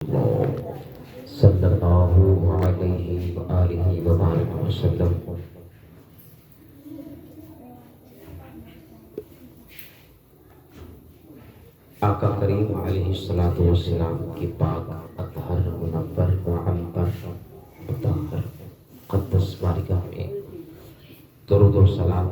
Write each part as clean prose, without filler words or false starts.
صلی اللہ علیہ وآلہ وبارک وسلم۔ آقا کریم علیہ الصلوۃ والسلام کی پاک اطہر منور معمر مطہر مقدس بارگاہ میں درود و سلام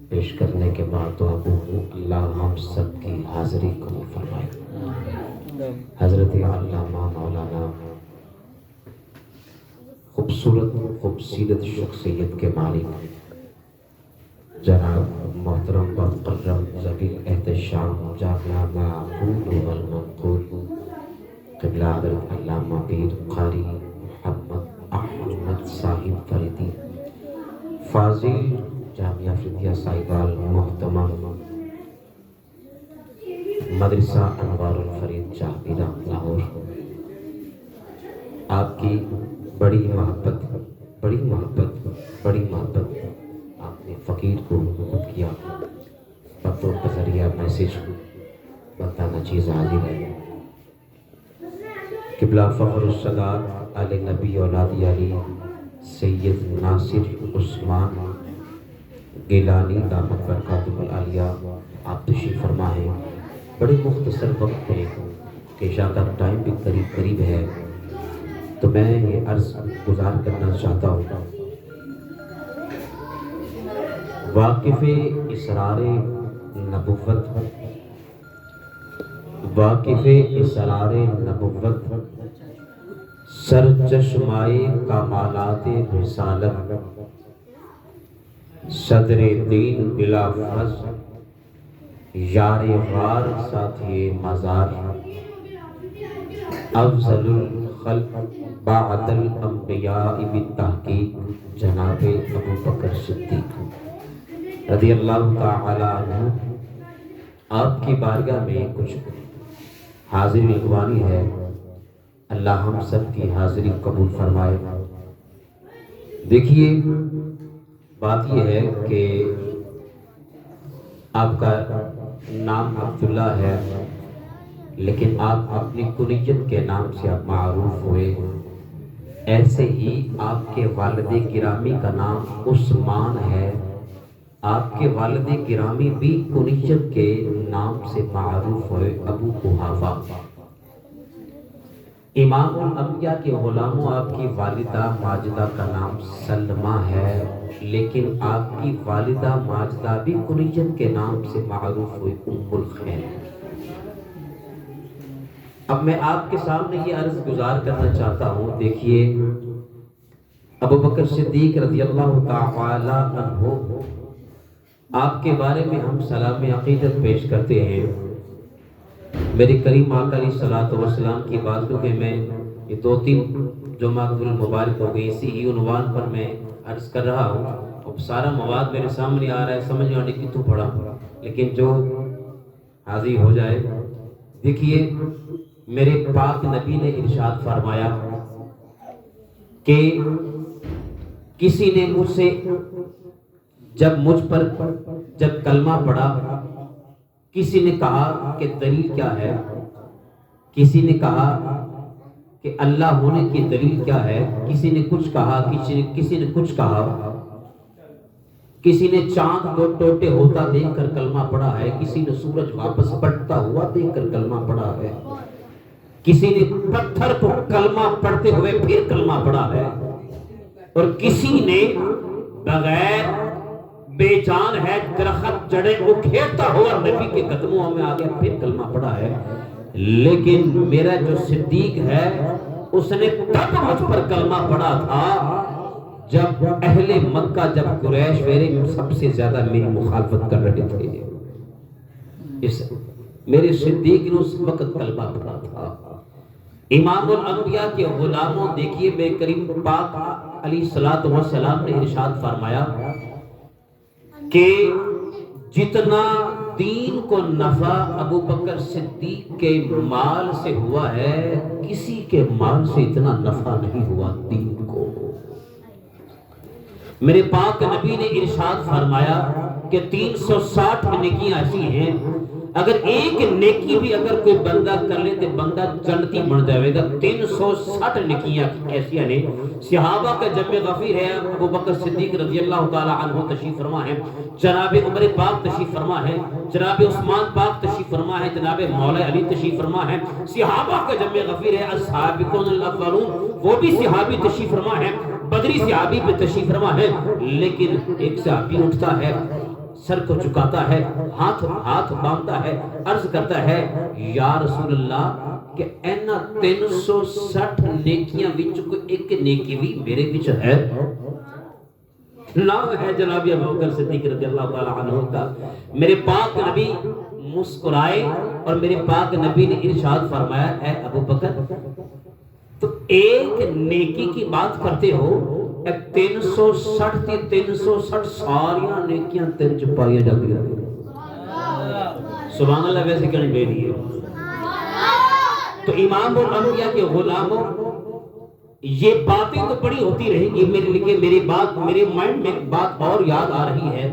پیش کرنے کے بعد دعا گو اللہ ہم سب کی حاضری قبول فرمائے۔ حضرت علامہ مولانا خوبصورت شخصیت کے مالک جناب محترم و مکرم ذوی احتشام جامعہ معقول والمنقول قبلہ حضرت علامہ پیر قاری محمد احمد صاحب فریدی فاضل جامعہ فردیہ سائیوال محتمم مدرسہ انوار الفرید جاپیرہ لاہور، آپ کی بڑی محبت آپ نے فقیر کو محبت کیا، پتوں کا ذریعہ میسیج بتانا چیز حاضر ہے۔ قبلہ فخر السادات علی نبی اولاد علی سید ناصر عثمان گیلانی دامت برکاتہ العالیہ آپ تشریف فرما ہے۔ بڑے مختصر وقت میں کہ عشاء کا ٹائم بھی قریب ہے تو میں یہ عرض گزار کرنا چاہتا ہوں۔ واقف اسرار نبوت سرچشمائے کمالات رسالت صدر دین بلا فرض یار غار ساتھی مزار افضل الخلق بعد الانبیاء بالتحقیق جناب ابو بکر صدیق رضی اللہ تعالی عنہ، آپ کی بارگاہ میں کچھ حاضری لکھوانی ہے۔ اللہ ہم سب کی حاضری قبول فرمائے۔ دیکھیے بات یہ ہے کہ آپ کا نام عبداللہ ہے، لیکن آپ اپنی کنیت کے نام سے آپ معروف ہوئے۔ ایسے ہی آپ کے والد گرامی کا نام عثمان ہے، آپ کے والد گرامی بھی کنیت کے نام سے معروف ہوئے، ابو قحافہ۔ امام الانبیاء کے غلاموں آپ کی والدہ ماجدہ کا نام سلمہ ہے، لیکن آپ کی والدہ ماجدہ بھی کنیت کے نام سے معروف ہوئی، ام الخیر۔ اب میں آپ کے سامنے یہ عرض گزار کرنا چاہتا ہوں۔ دیکھیے ابو بکر صدیق رضی اللہ تعالی عنہ، آپ کے بارے میں ہم سلام عقیدت پیش کرتے ہیں۔ میرے کریم آقا علیہ الصلوۃ والسلام کی بات کو کہ میں یہ 2-3 جمعہ مبارک ہو گئی، اسی ہی عنوان پر میں عرض کر رہا ہوں۔ اب سارا مواد میرے سامنے آ رہا ہے، سمجھ آنے کی تو پڑھا، لیکن جو حاضر ہو جائے۔ دیکھیے میرے پاک نبی نے ارشاد فرمایا کہ کسی نے مجھ سے جب کلمہ پڑھا، کسی نے کہا کہ دلیل کیا ہے، کسی نے کہا کہ اللہ ہونے کی دلیل کیا ہے، کسی نے کچھ کہا، کسی نے کچھ کہا، کسی نے چاند کو ٹوٹے ہوتا دیکھ کر کلمہ پڑھا ہے، کسی نے سورج واپس پلٹتا ہوا دیکھ کر کلمہ پڑھا ہے، کسی نے پتھر کو کلمہ پڑھتے ہوئے پھر کلمہ پڑھا ہے، اور کسی نے بغیر بے جان ہے درخت جڑیں اکھیرتا ہوا نبی کے قدموں میں آگے پھر کلمہ پڑھا ہے۔ لیکن میرا جو صدیق ہے اس نے تب مجھ پر کلمہ پڑھا تھا جب اہل مکہ، جب قریش میرے سب سے زیادہ میری مخالفت کر رہے تھے، میرے صدیق نے اس وقت کلمہ پڑھا تھا۔ امام الانبیاء کے غلاموں، دیکھیے بے کریم پاک علیہ الصلوۃ والسلام نے ارشاد فرمایا کہ جتنا دین کو نفع ابو بکر صدیق کے مال سے ہوا ہے، کسی کے مال سے اتنا نفع نہیں ہوا دین کو۔ میرے پاک نبی نے ارشاد فرمایا کہ 360 نیکیاں ایسی ہیں اگر ایک نیکی بھی اگر کوئی بندہ کر لے تو بندہ جنتی بن جاوے گا۔ 360 نیکیاں ایسی ہیں۔ صحابہ کا جمع غفیر ہے، ابو بکر صدیق رضی اللہ تعالی عنہ تشریف فرما ہے، جناب عمر پاک تشریف فرما ہے، جناب عثمان پاک تشریف فرما ہے، جناب مولا علی تشریف فرما ہے۔ صحابہ کا جمع غفیر ہے، السابقون الاولون وہ بھی صحابی تشریف فرما ہے، بدری صحابی بھی تشریف فرما ہے۔ لیکن ایک صحابی اٹھتا ہے، سر کو چکاتا ہے، ہاتھ باندھتا ہے، عرض کرتا ہے یا رسول اللہ کہ اینا 360 نیکیاں وچ کوئی ایک نیکی بھی میرے وچ ہے؟ نام ہے جناب ابو بکر صدیق رضی اللہ تعالی عنہ کا۔ میرے پاک نبی مسکرائے اور میرے پاک نبی نے ارشاد فرمایا اے ابو بکر تو ایک نیکی کی بات کرتے ہو، 360 ساریاں نیکیاں تیرے چ پائیاں جاتی ہیں۔ سبحان اللہ، ویسے کہنی بے دی ہے۔ تو امام الانبیاء کے غلاموں، یہ باتیں تو بڑی ہوتی رہے گی، میرے لیے میرے مائنڈ میں بات اور یاد آ رہی ہے۔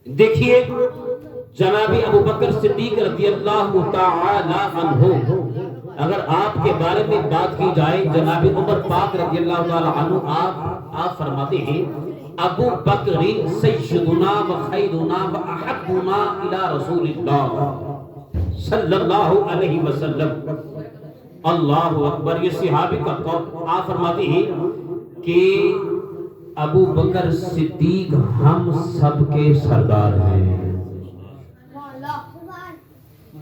دیکھیے جناب ابو بکر صدیق رضی اللہ تعالی عنہ، اگر آپ کے بارے میں بات کی جائے، جناب عمر پاک رضی اللہ تعالی عنہ آپ فرماتے ہیں ابو بکر سیدنا و خیرنا و احبنا الی رسول اللہ صلی اللہ علیہ وسلم۔ اللہ اکبر، یہ صحابی کا قول۔ آپ فرماتے ہیں کہ ابو بکر صدیق ہم سب کے سردار ہیں۔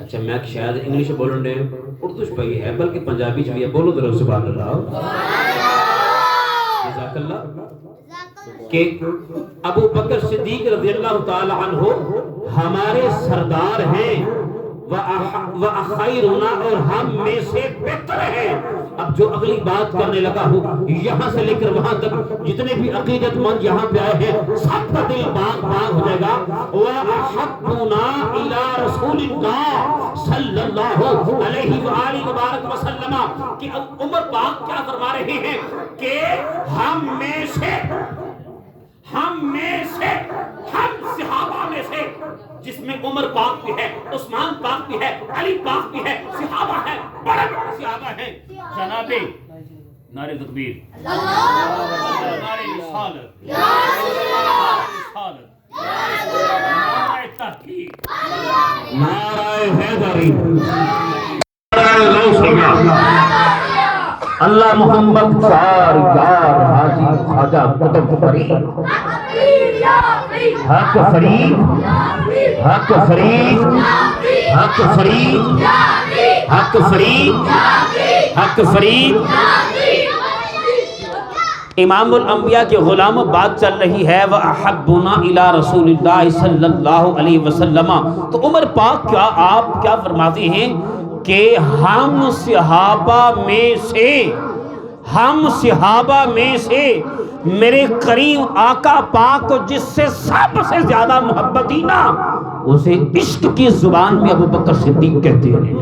اچھا میں شاید انگلش بولن دے اردو پہ ہے بلکہ پنجابی چ بھی ہے، بولو ذرا سبحان اللہ، جزاک اللہ۔ کہ ابو بکر صدیق رضی اللہ تعالی عنہ ہمارے سردار ہیں، وَأَخَيْرُنَا اور ہم میں سے بہتر ہیں۔ اب جو اگلی بات کرنے لگا ہوں، یہاں سے لے کر وہاں تک جتنے بھی عقیدت مند یہاں پہ آئے ہیں سب کا دل باغ باغ ہو جائے گا۔ وَأَحَبُّنَا إِلَىٰ رَسُولِ اللَّهِ صلی اللہ علیہ وآلہ وبارک وسلم۔ کہ عمر پاک کیا فرما رہے ہیں کہ ہم صحابہ میں سے، جس میں عمر پاک بھی ہے، عثمان پاک بھی ہے، علی پاک بھی ہے، صحابہ ہیں، بڑے بڑے صحابہ ہیں۔ جناب نعرہ تکبیر، نعرہ رسالت، نعرہ تحقیق، نعرہ حیدری، نعرہ غوثیہ، اللہ محمد چار یار حاجی خواجہ قطب فرید، حق فرید، حق فرید، حق فرید، حق فرید، حق فرید۔ امام الانبیاء کے غلام بات چل رہی ہے وَأَحَبُّنَا إِلَىٰ رَسُولِ اللَّهِ صلی اللہ علیہ وسلم۔ تو عمر پاک آپ کیا فرماتے ہیں کہ ہم صحابہ میں سے میرے کریم آقا پاک کو جس سے سب سے زیادہ محبت ہی نا، اسے عشق کی زبان میں ابو بکر صدیق کہتے ہیں،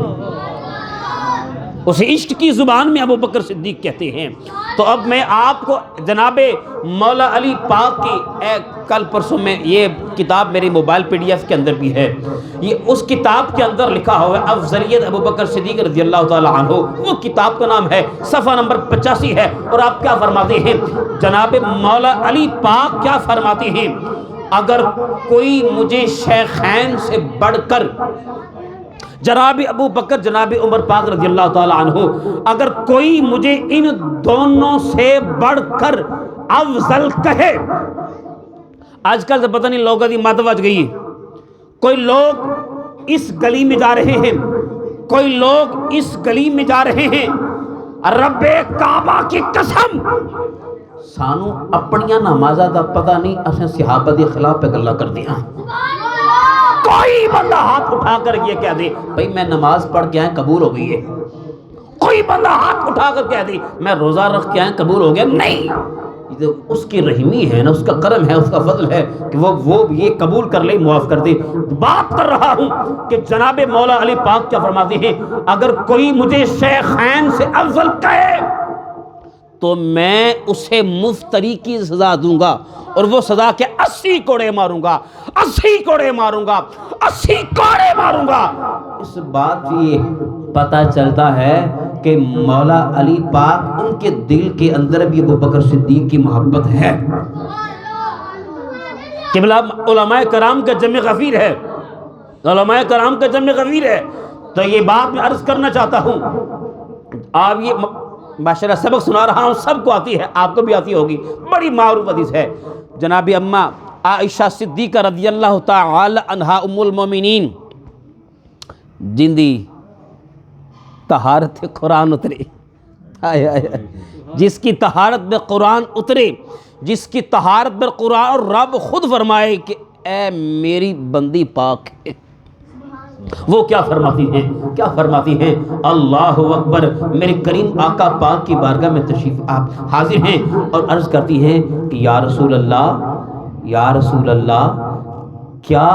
اسے عشق کی زبان میں ابو بکر صدیق کہتے ہیں۔ تو اب میں آپ کو جناب مولا علی پاک کی کل پرسوں میں یہ کتاب میرے موبائل PDF کے اندر بھی ہے، یہ اس کتاب کے اندر لکھا ہوا ہے افضلیت ابو بکر صدیق رضی اللہ تعالی عنہ، وہ کتاب کا نام ہے، صفحہ نمبر 85 ہے۔ اور آپ کیا فرماتے ہیں، جناب مولا علی پاک کیا فرماتے ہیں، اگر کوئی مجھے شیخین سے بڑھ کر، جناب ابو بکر جناب عمر پاک رضی اللہ تعالی عنہ، اگر کوئی مجھے ان دونوں سے بڑھ کر افضل کہے، آج کل سے پتہ نہیں لوگوں کی مت بج گئی ہے، کوئی لوگ اس گلی میں جا رہے ہیں، کوئی لوگ اس گلی میں جا رہے ہیں، رب کعبہ کی قسم سانو اپنیاں نمازاں دا پتہ نہیں، اسیں صحابہ دے خلاف پہ گلاں کر دیاں۔ کوئی بندہ ہاتھ اٹھا کر یہ کہہ دے بھئی میں نماز پڑھ کے آئیں قبول ہو گئی ہے، کوئی بندہ ہاتھ اٹھا کر کہہ دے میں روزہ رکھ کے آئیں قبول ہو گیا، نہیں، اس کی رحمی ہے نا، اس کا کرم ہے، اس کا فضل ہے کہ وہ یہ قبول کر لے، معاف کر دے۔ بات کر رہا ہوں کہ جناب مولا علی پاک کیا فرماتے ہیں، اگر کوئی مجھے شیخین سے افضل کہے تو میں اسے مفتری کی سزا دوں گا، اور وہ سزا کہ 80 کوڑے ماروں گا، 80 کوڑے ماروں گا، 80 کوڑے ماروں گا۔ اس بات سے یہ پتہ چلتا ہے کہ مولا علی پاک ان کے دل کے اندر بھی ابوبکر صدیق کی محبت ہے۔ قبلہ علماء کرام کا جمع غفیر ہے، علماء کرام کا جمع غفیر ہے۔ تو یہ بات میں عرض کرنا چاہتا ہوں، آپ یہ ماشاءاللہ سبق سنا رہا ہوں، سب کو آتی ہے، آپ کو بھی آتی ہوگی، بڑی معروف حدیث ہے۔ جناب اماں عائشہ صدیقہ رضی اللہ تعالی عنہا ام المومنین جن دی طہارت قرآن اترے، جس کی طہارت میں قرآن اترے، جس کی طہارت میں قرآن اور رب خود فرمائے کہ اے میری بندی پاک ہے، وہ کیا فرماتی ہیں، کیا فرماتی ہیں؟ اللہ اکبر، میرے کریم آقا پاک کی بارگاہ میں تشریف آپ حاضر ہیں اور عرض کرتی ہیں کہ یا رسول اللہ، یا رسول اللہ، کیا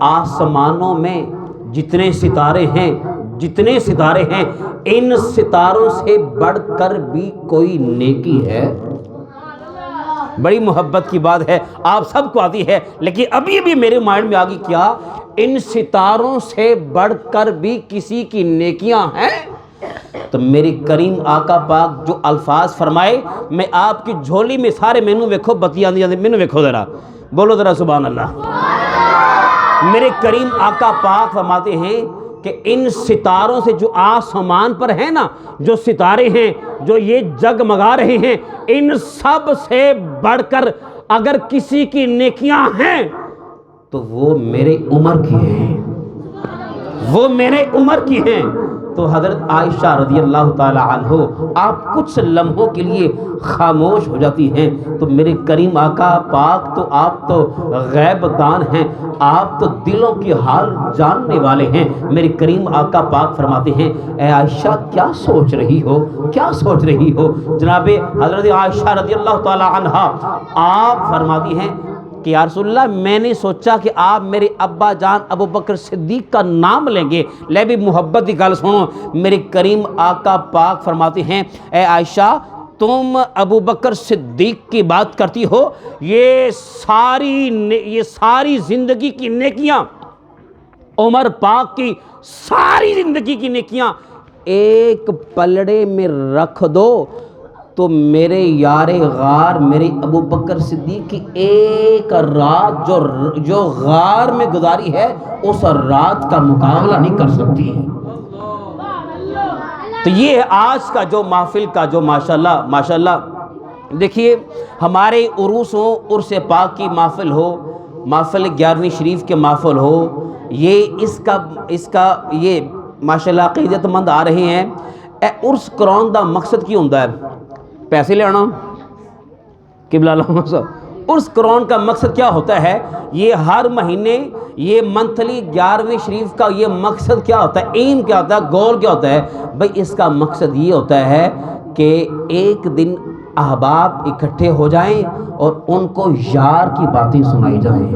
آسمانوں میں جتنے ستارے ہیں، جتنے ستارے ہیں، ان ستاروں سے بڑھ کر بھی کوئی نیکی ہے؟ بڑی محبت کی بات ہے، آپ سب کو آتی ہے، لیکن ابھی ابھی میرے مائنڈ میں آ گئی، کیا ان ستاروں سے بڑھ کر بھی کسی کی نیکیاں ہیں؟ تو میری کریم آقا پاک جو الفاظ فرمائے، میں آپ کی جھولی میں سارے مینو ویکھو، بتیاں دیا مینو ویکھو ذرا، بولو ذرا سبحان اللہ۔ میرے کریم آقا پاک فرماتے ہیں کہ ان ستاروں سے جو آسمان پر ہیں نا، جو ستارے ہیں جو یہ جگمگا رہے ہیں، ان سب سے بڑھ کر اگر کسی کی نیکیاں ہیں تو وہ میرے عمر کی ہیں، وہ میرے عمر کی ہیں۔ تو حضرت عائشہ رضی اللہ تعالی عنہ آپ کچھ لمحوں کے لیے خاموش ہو جاتی ہیں، تو میرے کریم آقا پاک تو آپ تو غیب دان ہیں، آپ تو دلوں کی حال جاننے والے ہیں۔ میرے کریم آقا پاک فرماتے ہیں اے عائشہ کیا سوچ رہی ہو، کیا سوچ رہی ہو؟ جناب حضرت عائشہ رضی اللہ تعالی عنہا آپ فرماتی ہیں کہ یا رسول اللہ، میں نے سوچا کہ آپ میرے ابا جان ابو بکر صدیق کا نام لیں گے، لے بھی محبت کی گل سنو۔ میرے کریم آقا پاک فرماتے ہیں اے عائشہ، تم ابو بکر صدیق کی بات کرتی ہو، یہ ساری زندگی کی نیکیاں، عمر پاک کی ساری زندگی کی نیکیاں ایک پلڑے میں رکھ دو تو میرے یار غار میرے ابو بکر صدیق کی ایک رات جو غار میں گزاری ہے، اس رات کا مقابلہ نہیں کر سکتی۔ تو یہ آج کا جو محفل کا جو ماشاءاللہ دیکھیے، ہمارے عروس ہو، عرس پاک کی محفل ہو، محفل 11ویں شریف کے محفل ہو، یہ اس کا یہ ماشاءاللہ عقیدت مند آ رہے ہیں۔ عرس کراؤن دا مقصد کی ہوتا ہے؟ پیسے لینا؟ قبلہ اللہ صاحب، عرس کراؤن کا مقصد کیا ہوتا ہے؟ یہ ہر مہینے یہ منتھلی 11ویں شریف کا یہ مقصد کیا ہوتا ہے، ایم کیا ہوتا ہے، گول کیا ہوتا ہے؟ بھئی اس کا مقصد یہ ہوتا ہے کہ ایک دن احباب اکٹھے ہو جائیں اور ان کو یار کی باتیں سنائی جائیں،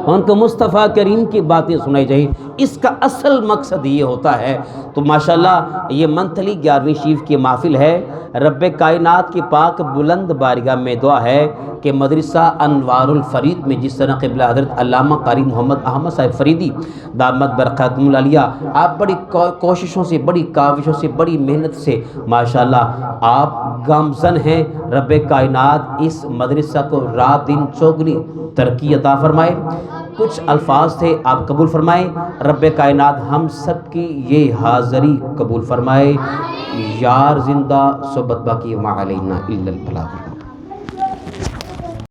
ان کو مصطفیٰ کریم کی باتیں سنائی جائیں، اس کا اصل مقصد یہ ہوتا ہے۔ تو ماشاءاللہ یہ منتھلی 11ویں شریف کی محفل ہے۔ رب کائنات کی پاک بلند بارگاہ میں دعا ہے کہ مدرسہ انوار الفرید میں جس طرح قبلہ حضرت علامہ قاری محمد احمد صاحب فریدی دامت برکاتہم العالیہ آپ بڑی کوششوں سے، بڑی کاوشوں سے، بڑی محنت سے ماشاءاللہ آپ گامزن ہیں، رب کائنات اس مدرسہ کو رات دن چوگنی ترقی عطا فرمائے۔ کچھ الفاظ تھے، آپ قبول فرمائیں۔ رب کائنات ہم سب کی یہ حاضری قبول فرمائے۔ یار زندہ صحبت باقی، وما علینا الا البلاغ۔